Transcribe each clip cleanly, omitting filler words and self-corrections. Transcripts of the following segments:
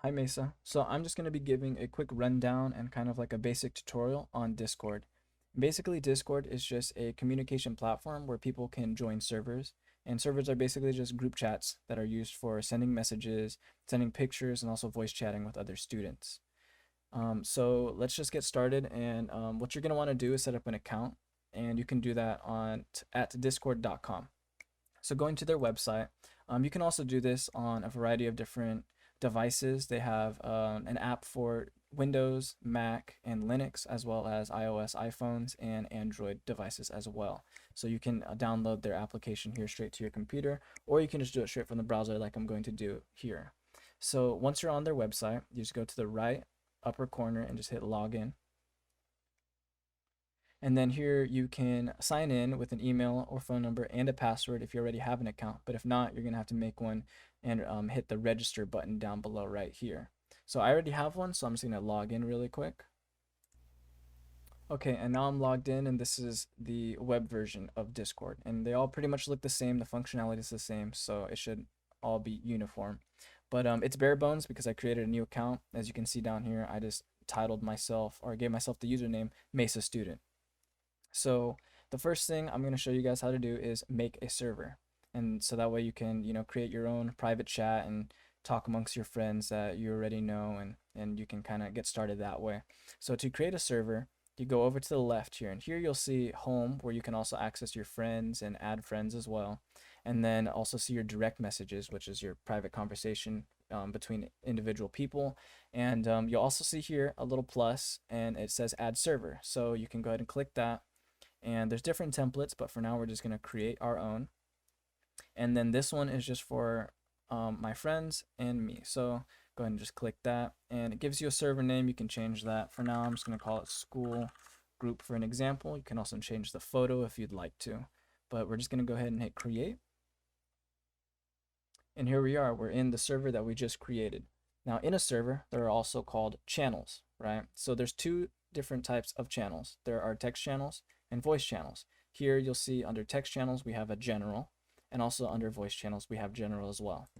Hi Mesa. So I'm just going to be giving a quick rundown and kind of like a basic tutorial on Discord. Basically, Discord is just a communication platform where people can join servers, and servers are basically just group chats that are used for sending messages, sending pictures, and also voice chatting with other students. So let's just get started, and what you're going to want to do is set up an account, and you can do that at discord.com. So going to their website, you can also do this on a variety of different devices. They have an app for Windows, Mac, and Linux, as well as iOS, iPhones, and Android devices as well. So you can download their application here straight to your computer, or you can just do it straight from the browser like I'm going to do here. So once you're on their website, you just go to the right upper corner and just hit login. And then here you can sign in with an email or phone number and a password if you already have an account. But if not, you're going to have to make one and hit the register button down below right here. So I already have one, so I'm just going to log in really quick. Okay, and now I'm logged in, and this is the web version of Discord. And they all pretty much look the same. The functionality is the same, so it should all be uniform. But it's bare bones because I created a new account. As you can see down here, I just titled myself or gave myself the username Mesa Student. So the first thing I'm going to show you guys how to do is make a server. And so that way you can, create your own private chat and talk amongst your friends that you already know, and you can kind of get started that way. So to create a server, you go over to the left here, and here you'll see home, where you can also access your friends and add friends as well. And then also see your direct messages, which is your private conversation between individual people. And you'll also see here a little plus, and it says add server. So you can go ahead and click that, and there's different templates, but for now we're just going to create our own. And then this one is just for my friends and me. So go ahead and just click that, and it gives you a server name. You can change that. For now I'm just going to call it school group for an example. You can also change the photo if you'd like to, but we're just going to go ahead and hit create. And here we are, we're in the server that we just created. Now in a server, there are also called channels, right? So there's two different types of channels. There are text channels and voice channels. Here you'll see under text channels, we have a general, and also under voice channels, we have general as well.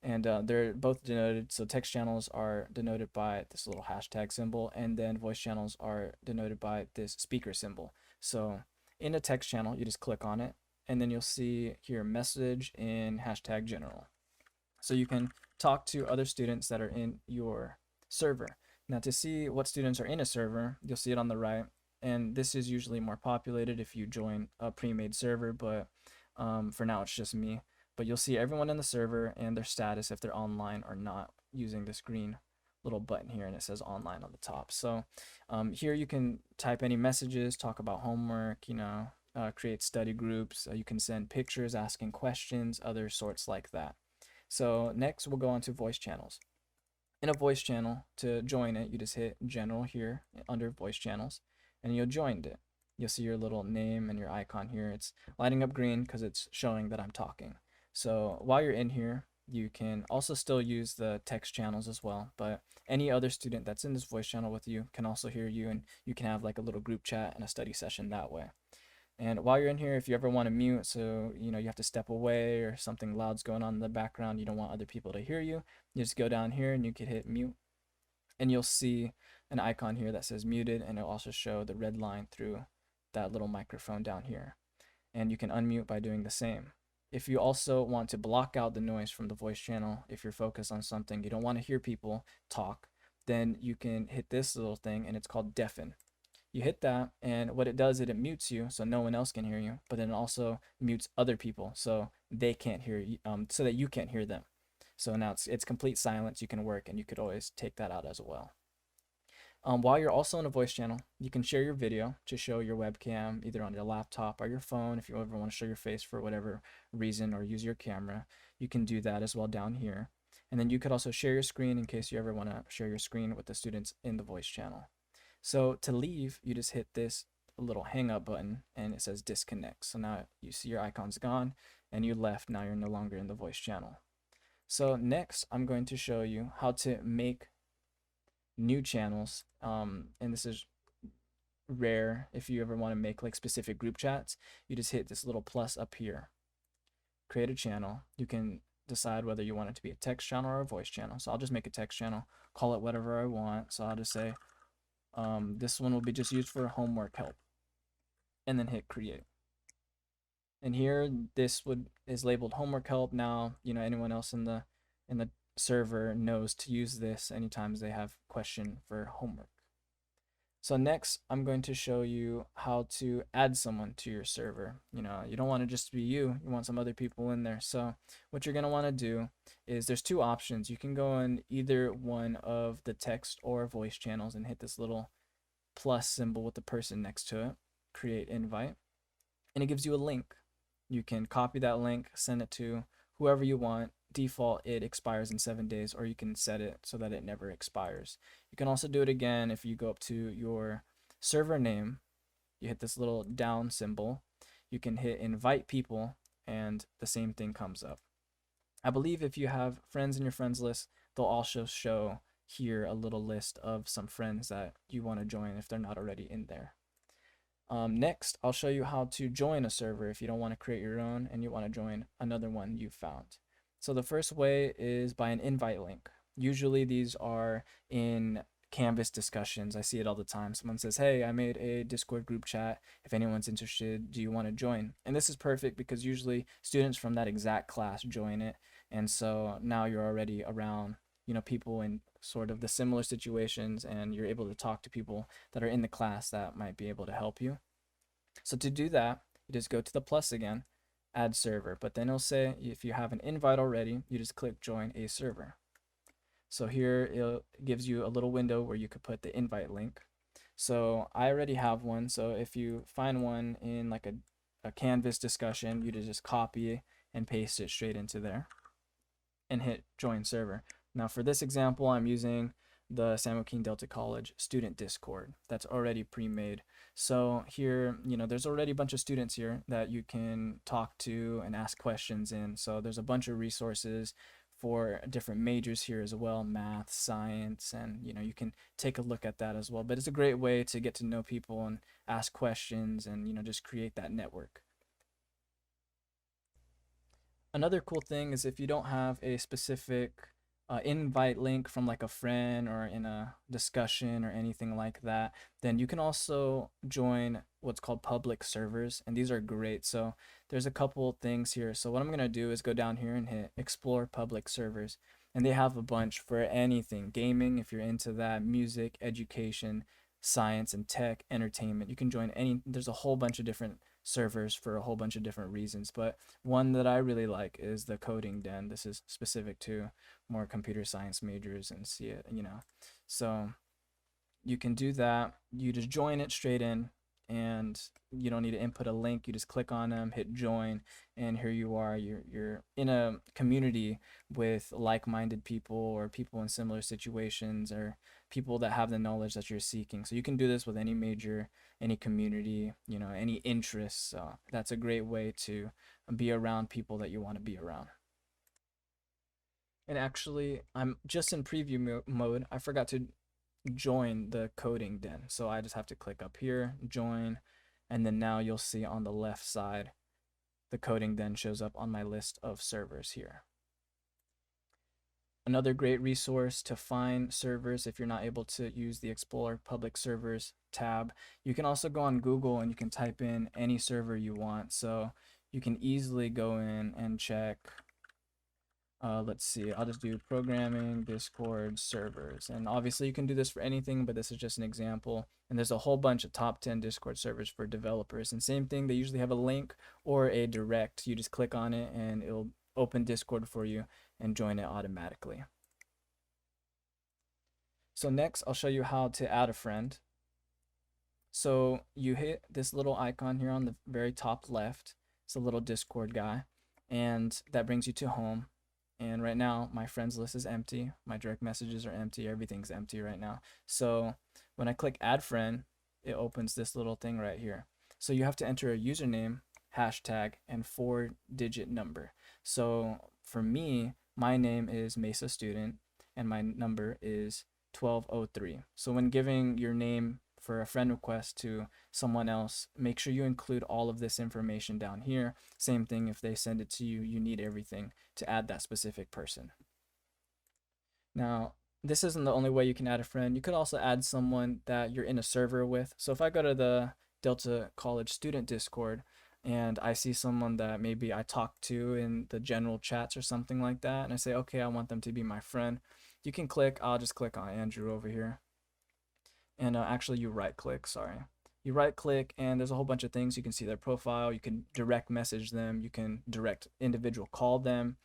And they're both denoted, so text channels are denoted by this little hashtag symbol, and then voice channels are denoted by this speaker symbol. So in a text channel, you just click on it, and then you'll see here message in hashtag general. So you can talk to other students that are in your server. Now to see what students are in a server, you'll see it on the right, and this is usually more populated if you join a pre-made server, but for now it's just me. But you'll see everyone in the server and their status if they're online or not using this green little button here, and it says online on the top. So here you can type any messages, talk about homework, create study groups. You can send pictures, asking questions, other sorts like that. So next we'll go on to voice channels. In a voice channel, to join it, you just hit general here under voice channels, and you'll join it. You'll see your little name and your icon here. It's lighting up green because it's showing that I'm talking. So while you're in here, you can also still use the text channels as well, but any other student that's in this voice channel with you can also hear you, and you can have like a little group chat and a study session that way. And while you're in here, if you ever want to mute, so you have to step away or something loud's going on in the background, you don't want other people to hear you, you just go down here and you can hit mute, and you'll see an icon here that says muted, and it'll also show the red line through that little microphone down here. And you can unmute by doing the same. If you also want to block out the noise from the voice channel, if you're focused on something, you don't want to hear people talk, then you can hit this little thing, and it's called deafen. You hit that, and what it does is it mutes you so no one else can hear you, but then it also mutes other people so they can't hear you, so that you can't hear them. So now it's complete silence. You can work, and you could always take that out as well. While you're also in a voice channel, you can share your video to show your webcam either on your laptop or your phone. If you ever want to show your face for whatever reason or use your camera, you can do that as well down here. And then you could also share your screen in case you ever want to share your screen with the students in the voice channel. So to leave, you just hit this little hang up button, and it says disconnect. So now you see your icon's gone and you left. Now you're no longer in the voice channel. So next, I'm going to show you how to make new channels. And this is rare. If you ever want to make like specific group chats, you just hit this little plus up here, create a channel. You can decide whether you want it to be a text channel or a voice channel. So I'll just make a text channel, call it whatever I want. So I'll just say, this one will be just used for homework help, and then hit create. And here, this is labeled homework help. Now, anyone else in the server knows to use this anytime they have question for homework. So next, I'm going to show you how to add someone to your server. You don't want to just be you want some other people in there. So what you're going to want to do is there's two options. You can go in either one of the text or voice channels and hit this little plus symbol with the person next to it, create invite, and it gives you a link. You can copy that link, send it to whoever you want. Default, it expires in 7 days, or you can set it so that it never expires. You can also do it again if you go up to your server name, you hit this little down symbol, you can hit invite people, and the same thing comes up. I believe if you have friends in your friends list, they'll also show here a little list of some friends that you want to join if they're not already in there. Next, I'll show you how to join a server if you don't want to create your own and you want to join another one you found. So the first way is by an invite link. Usually these are in Canvas discussions. I see it all the time. Someone says, hey, I made a Discord group chat. If anyone's interested, do you want to join? And this is perfect because usually students from that exact class join it. And so now you're already around, people in sort of the similar situations, and you're able to talk to people that are in the class that might be able to help you. So to do that, you just go to the plus again, add server, but then it'll say if you have an invite already, you just click join a server. So here it gives you a little window where you could put the invite link. So I already have one, so if you find one in like a Canvas discussion, you just copy and paste it straight into there and hit join server. Now for this example, I'm using the San Joaquin Delta College student Discord that's already pre-made. So here, there's already a bunch of students here that you can talk to and ask questions in. So there's a bunch of resources for different majors here as well, math, science, and you can take a look at that as well. But it's a great way to get to know people and ask questions and just create that network. Another cool thing is if you don't have a specific invite link from like a friend or in a discussion or anything like that, then you can also join what's called public servers, and these are great. So there's a couple things here. So what I'm going to do is go down here and hit explore public servers, and they have a bunch for anything: gaming, if you're into that, music, education, science and tech, entertainment. You can join any, there's a whole bunch of different servers for a whole bunch of different reasons, but one that I really like is the coding den. This is specific to more computer science majors and see it, so you can do that. You just join it straight in, and you don't need to input a link. You just click on them, hit join, and here you are. You're in a community with like-minded people or people in similar situations or people that have the knowledge that you're seeking. So you can do this with any major, any community, any interests. So that's a great way to be around people that you want to be around. And actually, I'm just in preview mode. I forgot to join the coding den. So I just have to click up here, join, and then now you'll see on the left side, the coding den shows up on my list of servers here. Another great resource to find servers if you're not able to use the Explore Public Servers tab, you can also go on Google and you can type in any server you want. So you can easily go in and check, let's see, I'll just do programming Discord servers. And obviously you can do this for anything, but this is just an example. And there's a whole bunch of top 10 Discord servers for developers. And same thing, they usually have a link or a direct. You just click on it and it'll open Discord for you and join it automatically. So next, I'll show you how to add a friend. So you hit this little icon here on the very top left. It's a little Discord guy, and that brings you to home. And right now, my friends list is empty. My direct messages are empty. Everything's empty right now. So when I click add friend, it opens this little thing right here. So you have to enter a username, hashtag, and 4-digit number. So for me, my name is Mesa Student, and my number is 1203. So when giving your name for a friend request to someone else, make sure you include all of this information down here. Same thing if they send it to you, you need everything to add that specific person. Now, this isn't the only way you can add a friend. You could also add someone that you're in a server with. So if I go to the Delta College student Discord and I see someone that maybe I talk to in the general chats or something like that, and I say, okay, I want them to be my friend, you can click, I'll just click on Andrew over here. And actually you right click, sorry. You right click and there's a whole bunch of things. You can see their profile, you can direct message them, you can direct individual call them,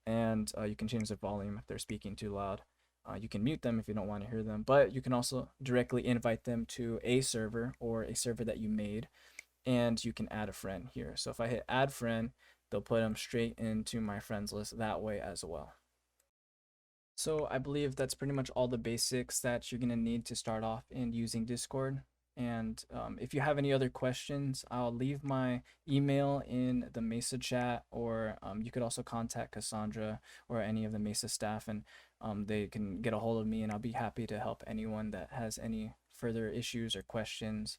and you can change their volume if they're speaking too loud. You can mute them if you don't want to hear them, but you can also directly invite them to a server or a server that you made, and you can add a friend here. So if I hit add friend, they'll put them straight into my friends list that way as well. So I believe that's pretty much all the basics that you're going to need to start off in using Discord. And if you have any other questions, I'll leave my email in the Mesa chat, or you could also contact Cassandra or any of the Mesa staff, and they can get a hold of me, and I'll be happy to help anyone that has any further issues or questions.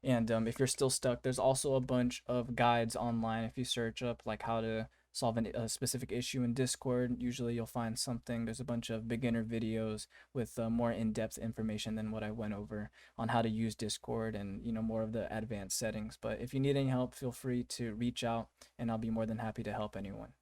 And if you're still stuck, there's also a bunch of guides online. If you search up like how to solve a specific issue in Discord, usually you'll find something. There's a bunch of beginner videos with more in-depth information than what I went over on how to use Discord and more of the advanced settings. But if you need any help, feel free to reach out, and I'll be more than happy to help anyone.